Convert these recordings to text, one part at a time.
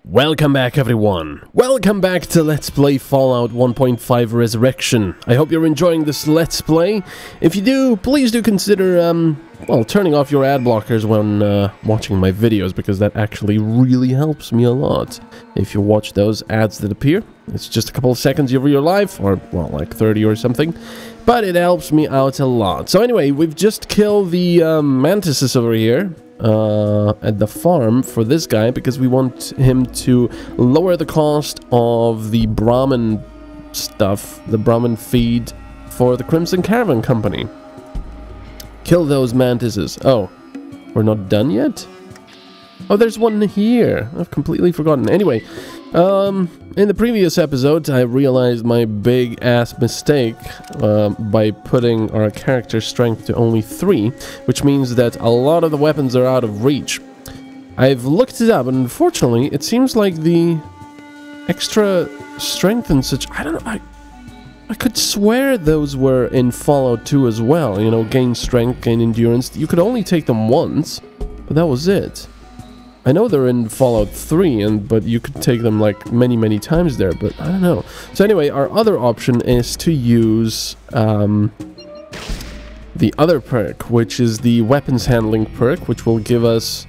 Welcome back everyone, welcome back to Let's Play Fallout 1.5 Resurrection. I hope you're enjoying this Let's Play. If you do, please do consider, well, turning off your ad blockers when watching my videos, because that actually really helps me a lot. If you watch those ads that appear, it's just a couple of seconds of your life, or, well, like 30 or something, but it helps me out a lot. So anyway, we've just killed the mantises over here at the farm for this guy, because we want him to lower the cost of the Brahmin stuff, the Brahmin feed for the Crimson Caravan Company. Kill those mantises. Oh, we're not done yet? Oh, there's one here. I've completely forgotten. Anyway, in the previous episode, I realized my big-ass mistake by putting our character strength to only 3, which means that a lot of the weapons are out of reach. I've looked it up, and unfortunately, it seems like the extra strength and such... I don't know, I could swear those were in Fallout 2 as well. You know, gain strength, gain endurance. You could only take them once, but that was it. I know they're in Fallout 3, but you could take them like many times there, but I don't know. So anyway, our other option is to use the other perk, which is the weapons handling perk, which will give us,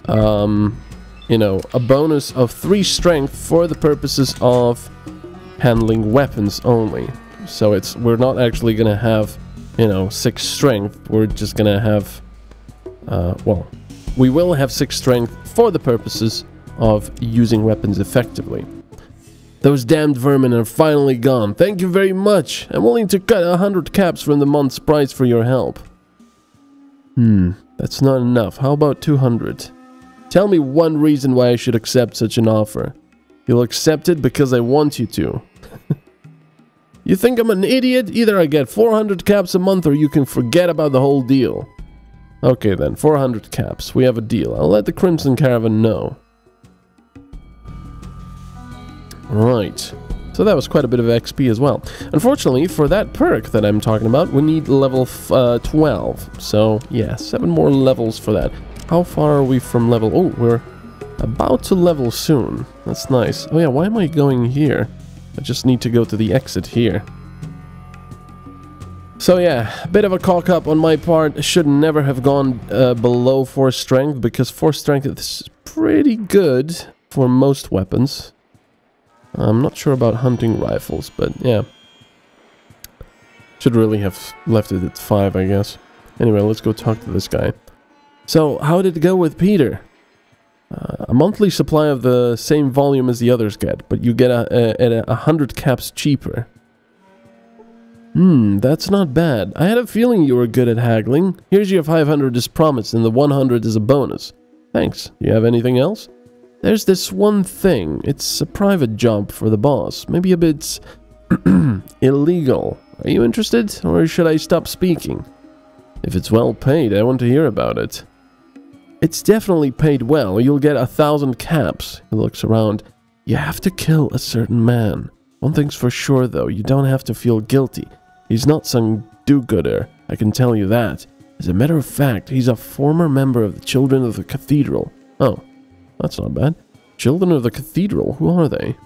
you know, a bonus of 3 strength for the purposes of handling weapons only. So we're not actually gonna have, you know, 6 strength. We're just gonna have, well, we will have 6 strength for the purposes of using weapons effectively. Those damned vermin are finally gone. Thank you very much. I'm willing to cut 100 caps from the month's price for your help. That's not enough. How about 200? Tell me one reason why I should accept such an offer. You'll accept it because I want you to. You think I'm an idiot? Either I get 400 caps a month or you can forget about the whole deal. Okay then, 400 caps. We have a deal. I'll let the Crimson Caravan know. Right. So that was quite a bit of XP as well. Unfortunately, for that perk that I'm talking about, we need level 12. So, yeah, 7 more levels for that. How far are we from level... Oh, we're about to level soon. That's nice. Oh yeah, why am I going here? I just need to go to the exit here. So yeah, a bit of a cock-up on my part. Should never have gone below 4 strength, because 4 strength is pretty good for most weapons. I'm not sure about hunting rifles, but yeah. Should really have left it at 5, I guess. Anyway, let's go talk to this guy. So, how did it go with Peter? A monthly supply of the same volume as the others get, but you get at 100 caps cheaper. That's not bad. I had a feeling you were good at haggling. Here's your 500 as promised, and the 100 is a bonus. Thanks. Do you have anything else? There's this one thing. It's a private job for the boss. Maybe a bit illegal. Are you interested, or should I stop speaking? If it's well paid, I want to hear about it. It's definitely paid well. You'll get 1,000 caps. He looks around. You have to kill a certain man. One thing's for sure, though. You don't have to feel guilty. He's not some do-gooder, I can tell you that. As a matter of fact, he's a former member of the Children of the Cathedral. Oh, that's not bad. Children of the Cathedral? Who are they?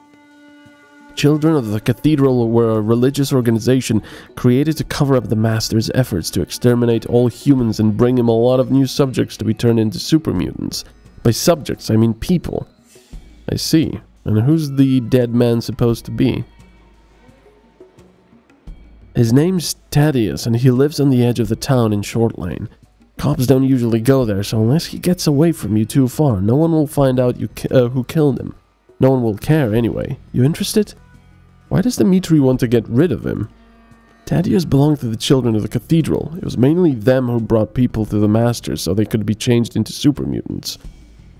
Children of the Cathedral were a religious organization created to cover up the Master's efforts to exterminate all humans and bring him a lot of new subjects to be turned into super mutants. By subjects, I mean people. I see. And who's the dead man supposed to be? His name's Tadas, and he lives on the edge of the town in Short Lane. Cops don't usually go there, so unless he gets away from you too far, no one will find out who killed him. No one will care anyway. You interested? Why does Dimitri want to get rid of him? Tadas belonged to the Children of the Cathedral. It was mainly them who brought people to the Master so they could be changed into super mutants.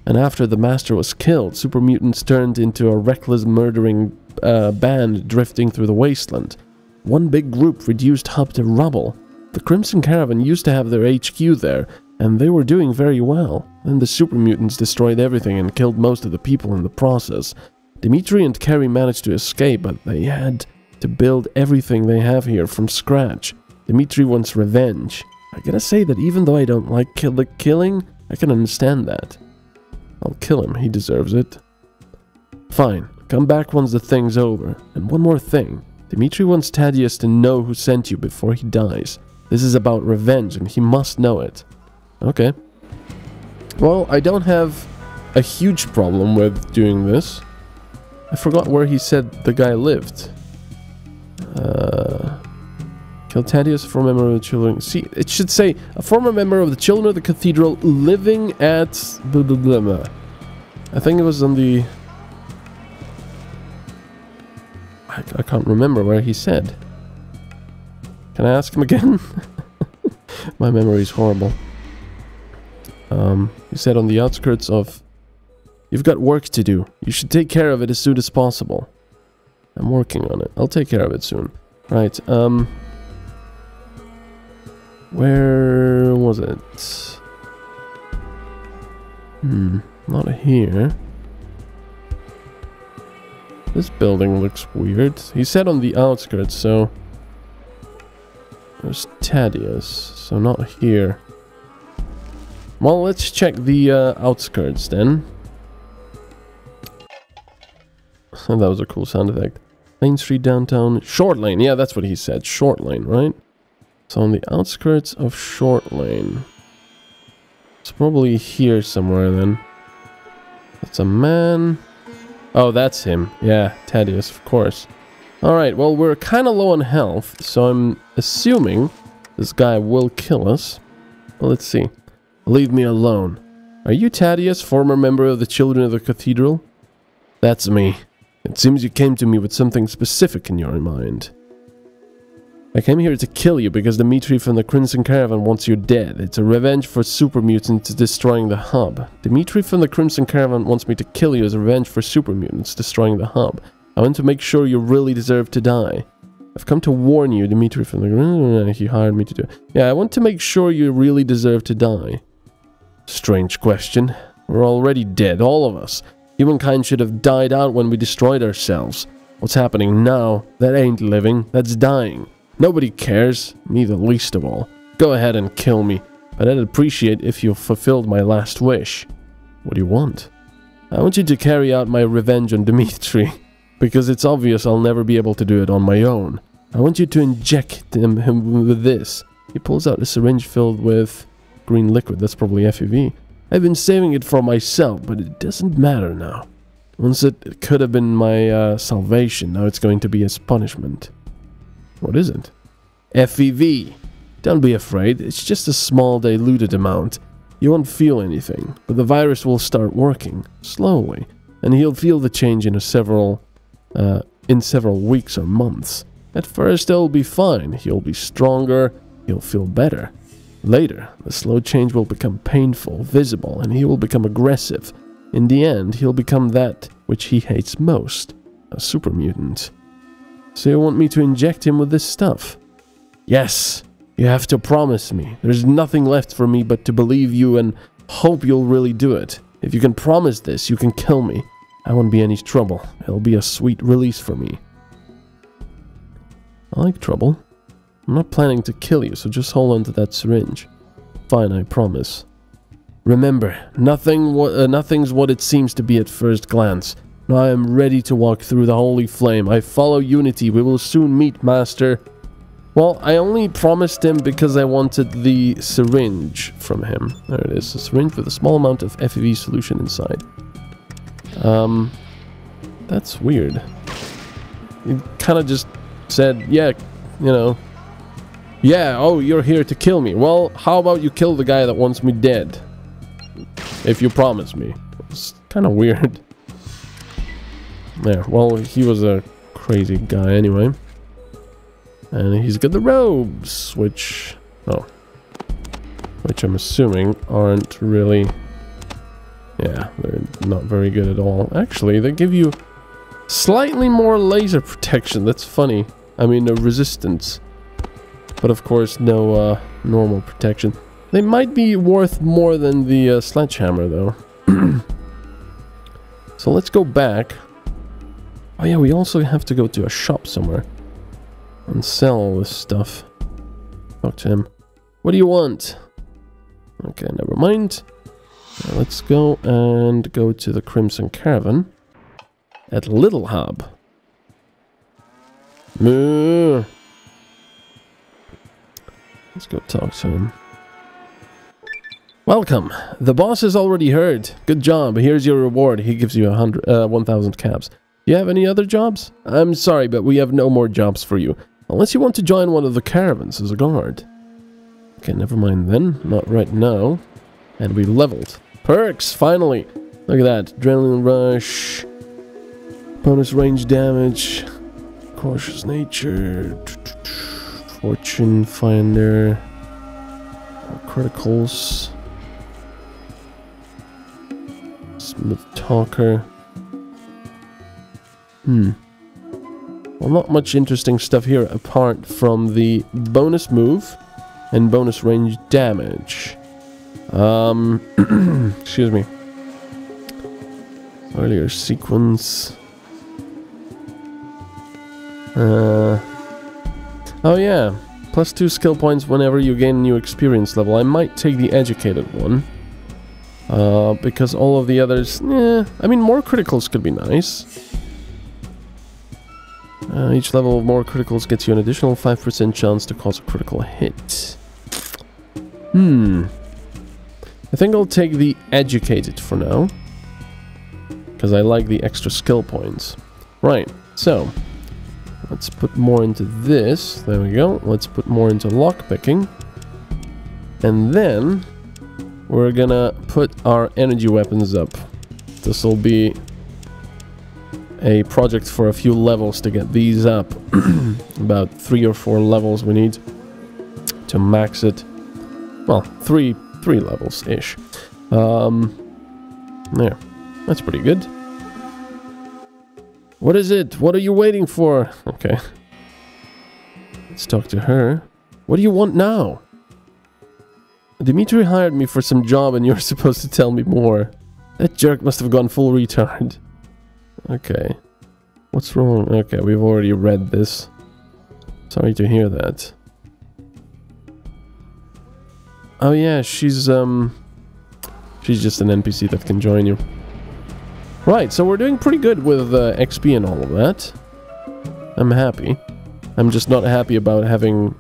And after the Master was killed, super mutants turned into a reckless murdering band drifting through the wasteland. One big group reduced hub to rubble. The Crimson Caravan used to have their HQ there, and they were doing very well. Then the super mutants destroyed everything and killed most of the people in the process. Dimitri and Carrie managed to escape, but they had to build everything they have here from scratch. Dimitri wants revenge. I gotta say that even though I don't like killing, I can understand that. I'll kill him, he deserves it. Fine, come back once the thing's over. And one more thing. Dimitri wants Tadas to know who sent you before he dies. This is about revenge, and he must know it. Okay. Well, I don't have a huge problem with doing this. I forgot where he said the guy lived. Kill Tadas, a former member of the children. See, it should say a former member of the children of the cathedral living at... I think it was on the... I can't remember where he said. Can I ask him again? My memory is horrible. He said on the outskirts of... You've got work to do. You should take care of it as soon as possible. I'm working on it. I'll take care of it soon. Right, where was it? Not here. This building looks weird. He said on the outskirts, so... There's Tadas, so not here. Well, let's check the outskirts then. Oh, that was a cool sound effect. Main Street, downtown, Short Lane. Yeah, that's what he said. Short Lane, right? So on the outskirts of Short Lane. It's probably here somewhere then. That's a man. Oh, that's him. Yeah, Tadas, of course. Alright, well, we're kind of low on health, so I'm assuming this guy will kill us. Well, let's see. Leave me alone. Are you Tadas, former member of the Children of the Cathedral? That's me. It seems you came to me with something specific in your mind. I came here to kill you because Dimitri from the Crimson Caravan wants you dead. It's a revenge for super mutants destroying the hub. Dimitri from the Crimson Caravan wants me to kill you as a revenge for super mutants destroying the hub. I want to make sure you really deserve to die. I've come to warn you, Dimitri from the... He hired me to do it. Yeah, I want to make sure you really deserve to die. Strange question. We're already dead, all of us. Humankind should have died out when we destroyed ourselves. What's happening now? That ain't living, that's dying. Nobody cares, me the least of all. Go ahead and kill me, but I'd appreciate if you fulfilled my last wish. What do you want? I want you to carry out my revenge on Dimitri, because it's obvious I'll never be able to do it on my own. I want you to inject him with this. He pulls out a syringe filled with green liquid, that's probably FEV. I've been saving it for myself, but it doesn't matter now. Once it could have been my salvation, now it's going to be his punishment. What is it? FEV. Don't be afraid, it's just a small diluted amount. You won't feel anything, but the virus will start working, slowly, and he'll feel the change in several weeks or months. At first it'll be fine, he'll be stronger, he'll feel better. Later, the slow change will become painful, visible, and he will become aggressive. In the end, he'll become that which he hates most, a super mutant. So you want me to inject him with this stuff? Yes, you have to promise me. There's nothing left for me but to believe you and hope you'll really do it. If you can promise this, you can kill me. I won't be any trouble. It'll be a sweet release for me. I like trouble. I'm not planning to kill you, so just hold on to that syringe. Fine, I promise. Remember, nothing's what it seems to be at first glance. Now I am ready to walk through the holy flame. I follow unity. We will soon meet, Master. Well, I only promised him because I wanted the syringe from him. There it is, a syringe with a small amount of FEV solution inside. That's weird. He kind of just said, yeah, you know, yeah, oh, you're here to kill me. Well, how about you kill the guy that wants me dead? If you promise me. It's kind of weird. There, well, he was a crazy guy anyway. And he's got the robes, which... oh. Which I'm assuming aren't really... yeah, they're not very good at all. Actually, they give you slightly more laser protection. That's funny. I mean, resistance. But of course, no normal protection. They might be worth more than the sledgehammer, though. So let's go back. Oh yeah, we also have to go to a shop somewhere and sell all this stuff. Talk to him. What do you want? Okay, never mind. Now let's go and go to the Crimson Caravan. at Little Hub. Moo. Let's go talk to him. Welcome. The boss has already heard. Good job. Here's your reward. He gives you 1,000 caps. Do you have any other jobs? I'm sorry, but we have no more jobs for you. Unless you want to join one of the caravans as a guard. Okay, never mind then. Not right now. And we leveled. Perks, finally. Look at that. Adrenaline rush. Bonus range damage. Cautious nature. Fortune finder. Criticals. Smooth talker. Well, not much interesting stuff here apart from the bonus move and bonus range damage. Excuse me. Earlier sequence. Oh yeah, +2 skill points whenever you gain a new experience level. I might take the educated one. Because all of the others, I mean, more criticals could be nice. Each level of more criticals gets you an additional 5% chance to cause a critical hit. I think I'll take the educated for now. Because I like the extra skill points. Right, so let's put more into this. There we go. Let's put more into lockpicking. And then we're gonna put our energy weapons up. This will be a project for a few levels to get these up. About 3 or 4 levels we need to max it. Well, three levels-ish. There. That's pretty good. What is it? What are you waiting for? Okay. Let's talk to her. What do you want now? Dimitri hired me for some job and you're supposed to tell me more. That jerk must have gone full retard. Okay. What's wrong? Okay, we've already read this. Sorry to hear that. Oh yeah, she's just an NPC that can join you. Right, so we're doing pretty good with XP and all of that. I'm happy. I'm just not happy about having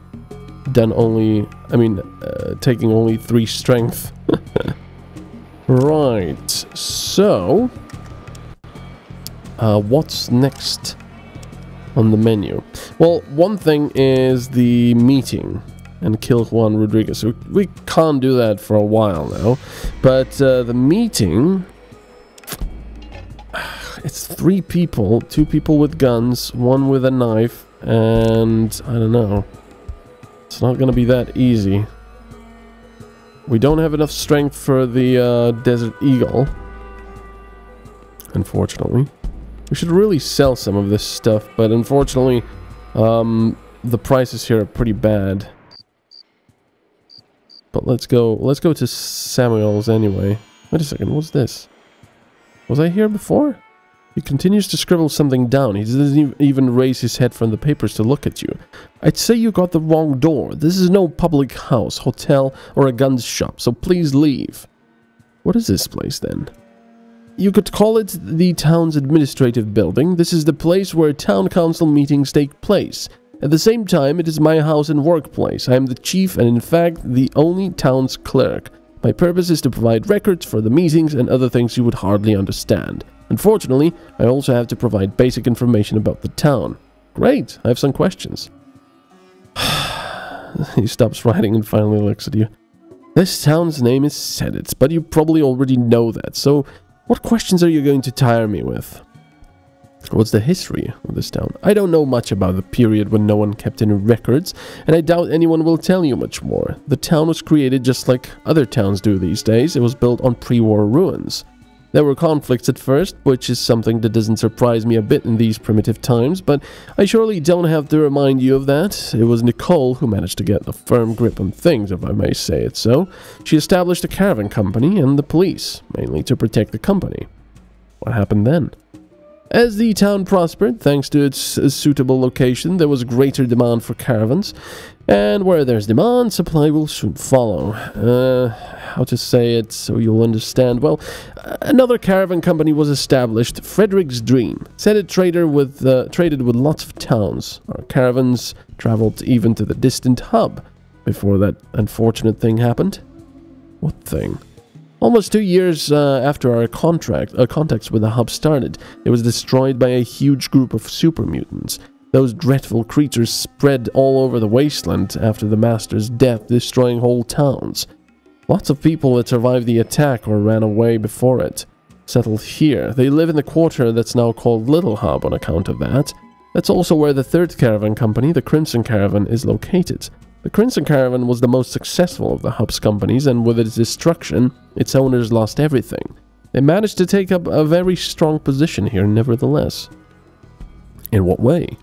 done only... taking only 3 strength. Right, so... what's next on the menu? Well, one thing is the meeting and kill Juan Rodriguez. We can't do that for a while now. But the meeting... It's 3 people. 2 people with guns, 1 with a knife, and I don't know. It's not gonna be that easy. We don't have enough strength for the Desert Eagle. Unfortunately. We should really sell some of this stuff, but unfortunately, the prices here are pretty bad. But let's go to Samuel's anyway. Wait a second, what's this? Was I here before? He continues to scribble something down. He doesn't even raise his head from the papers to look at you. I'd say you got the wrong door. This is no public house, hotel, or a guns shop, so please leave. What is this place then? You could call it the town's administrative building. This is the place where town council meetings take place. At the same time, it is my house and workplace. I am the chief and in fact the only town's clerk. My purpose is to provide records for the meetings and other things you would hardly understand. Unfortunately, I also have to provide basic information about the town. Great, I have some questions. He stops writing and finally looks at you. This town's name is Sedits, but you probably already know that, so what questions are you going to tire me with? What's the history of this town? I don't know much about the period when no one kept any records, and I doubt anyone will tell you much more. The town was created just like other towns do these days. It was built on pre-war ruins. There were conflicts at first, which is something that doesn't surprise me a bit in these primitive times, but I surely don't have to remind you of that. It was Nicole who managed to get a firm grip on things, if I may say it so. She established a caravan company and the police, mainly to protect the company. What happened then? As the town prospered, thanks to its suitable location, there was greater demand for caravans, and where there's demand, supply will soon follow. How to say it so you'll understand? Well, another caravan company was established, Frederick's Dream. Said it traded with lots of towns. Our caravans traveled even to the distant hub before that unfortunate thing happened. What thing? Almost 2 years after our contacts with the hub started, it was destroyed by a huge group of super mutants. Those dreadful creatures spread all over the wasteland after the Master's death, destroying whole towns. Lots of people that survived the attack or ran away before it settled here. They live in the quarter that's now called Little Hub on account of that. That's also where the third caravan company, the Crimson Caravan, is located. The Crimson Caravan was the most successful of the hub's companies, and with its destruction, its owners lost everything. They managed to take up a very strong position here, nevertheless. In what way?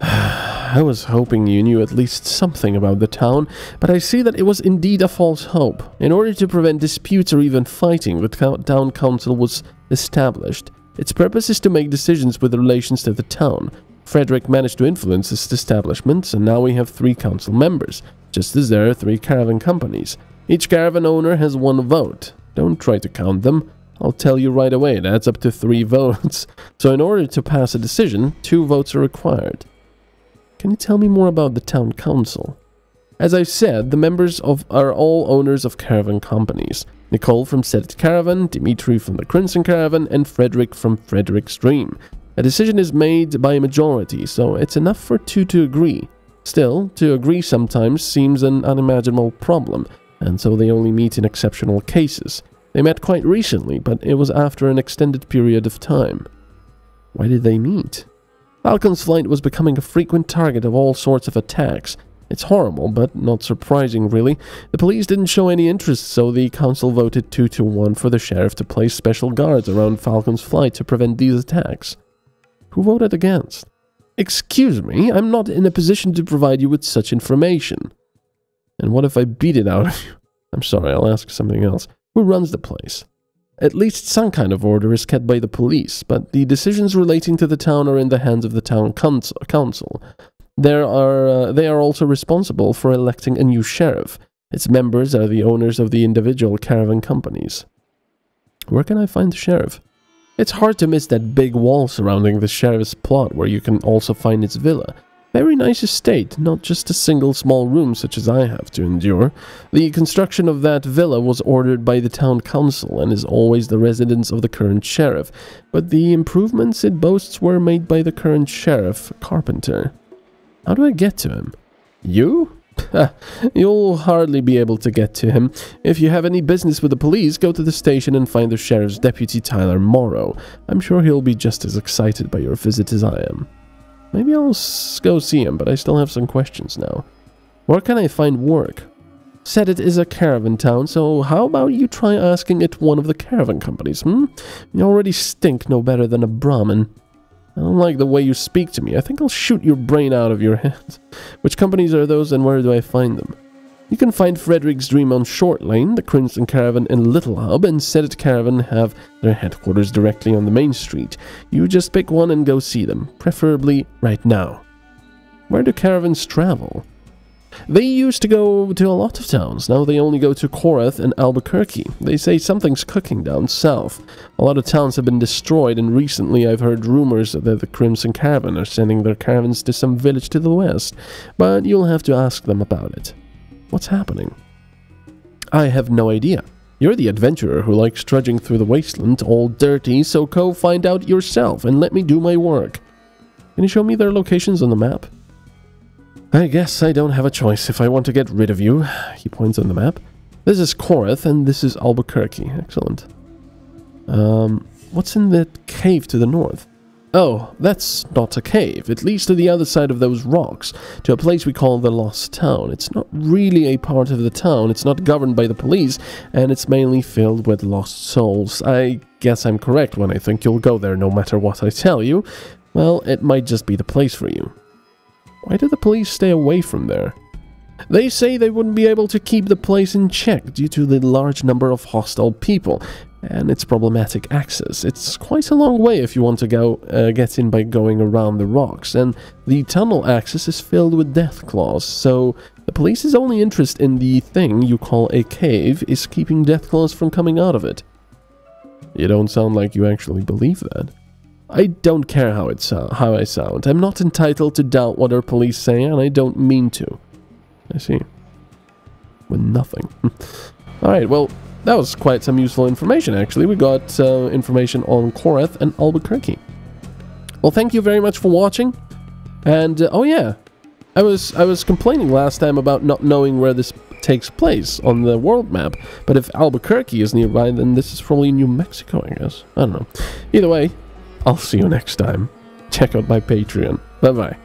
I was hoping you knew at least something about the town, but I see that it was indeed a false hope. In order to prevent disputes or even fighting, the town council was established. Its purpose is to make decisions with relations to the town. Frederick managed to influence this establishment, and now we have 3 council members, just as there are 3 caravan companies. Each caravan owner has 1 vote. Don't try to count them. I'll tell you right away, it adds up to 3 votes. So in order to pass a decision, 2 votes are required. Can you tell me more about the town council? As I said, the members are all owners of caravan companies. Nicole from Set Caravan, Dimitri from the Crimson Caravan, and Frederick from Frederick's Dream. A decision is made by a majority, so it's enough for 2 to agree. Still, to agree sometimes seems an unimaginable problem, and so they only meet in exceptional cases. They met quite recently, but it was after an extended period of time. Why did they meet? Falcon's flight was becoming a frequent target of all sorts of attacks. It's horrible, but not surprising, really. The police didn't show any interest, so the council voted 2-1 for the sheriff to place special guards around Falcon's flight to prevent these attacks. Who voted against? Excuse me, I'm not in a position to provide you with such information. And what if I beat it out of you? I'm sorry, I'll ask something else. Who runs the place? At least some kind of order is kept by the police, but the decisions relating to the town are in the hands of the town council. They are also responsible for electing a new sheriff. Its members are the owners of the individual caravan companies. Where can I find the sheriff? It's hard to miss that big wall surrounding the sheriff's plot, where you can also find its villa. Very nice estate, not just a single small room such as I have to endure. The construction of that villa was ordered by the town council and is always the residence of the current sheriff, but the improvements it boasts were made by the current sheriff, Carpenter. How do I get to him? You? You'll hardly be able to get to him. If you have any business with the police, go to the station and find the sheriff's deputy, Tyler Morrow. I'm sure he'll be just as excited by your visit as I am. Maybe I'll go see him, but I still have some questions now. Where can I find work? Said it is a caravan town, so how about you try asking it one of the caravan companies, You already stink no better than a Brahmin. I don't like the way you speak to me. I think I'll shoot your brain out of your head. Which companies are those and where do I find them? You can find Frederick's Dream on Short Lane, the Crimson Caravan in Little Hub, and Set Caravan have their headquarters directly on the main street. You just pick one and go see them, preferably right now. Where do caravans travel? They used to go to a lot of towns. Now they only go to Corinth and Albuquerque. They say something's cooking down south. A lot of towns have been destroyed, and recently I've heard rumors that the Crimson Caravan are sending their caravans to some village to the west. But you'll have to ask them about it. What's happening? I have no idea. You're the adventurer who likes trudging through the wasteland all dirty, so go find out yourself and let me do my work. Can you show me their locations on the map? I guess I don't have a choice if I want to get rid of you. He points on the map. This is Corinth and this is Albuquerque. Excellent. What's in that cave to the north? Oh, that's not a cave. It leads to the other side of those rocks, to a place we call the Lost Town. It's not really a part of the town, it's not governed by the police, and it's mainly filled with lost souls. I guess I'm correct when I think you'll go there no matter what I tell you. Well, it might just be the place for you. Why do the police stay away from there? They say they wouldn't be able to keep the place in check due to the large number of hostile people. and it's problematic access. It's quite a long way if you want to go get in by going around the rocks, and the tunnel access is filled with death claws, so the police's only interest in the thing you call a cave is keeping death claws from coming out of it. You don't sound like you actually believe that. I don't care how I sound. I'm not entitled to doubt what our police say, and I don't mean to. I see. With nothing. Alright, well, that was quite some useful information, actually. We got information on Korath and Albuquerque. Well, thank you very much for watching. And, oh yeah, I was complaining last time about not knowing where this takes place on the world map. But if Albuquerque is nearby, then this is probably New Mexico, I guess. I don't know. Either way, I'll see you next time. Check out my Patreon. Bye-bye.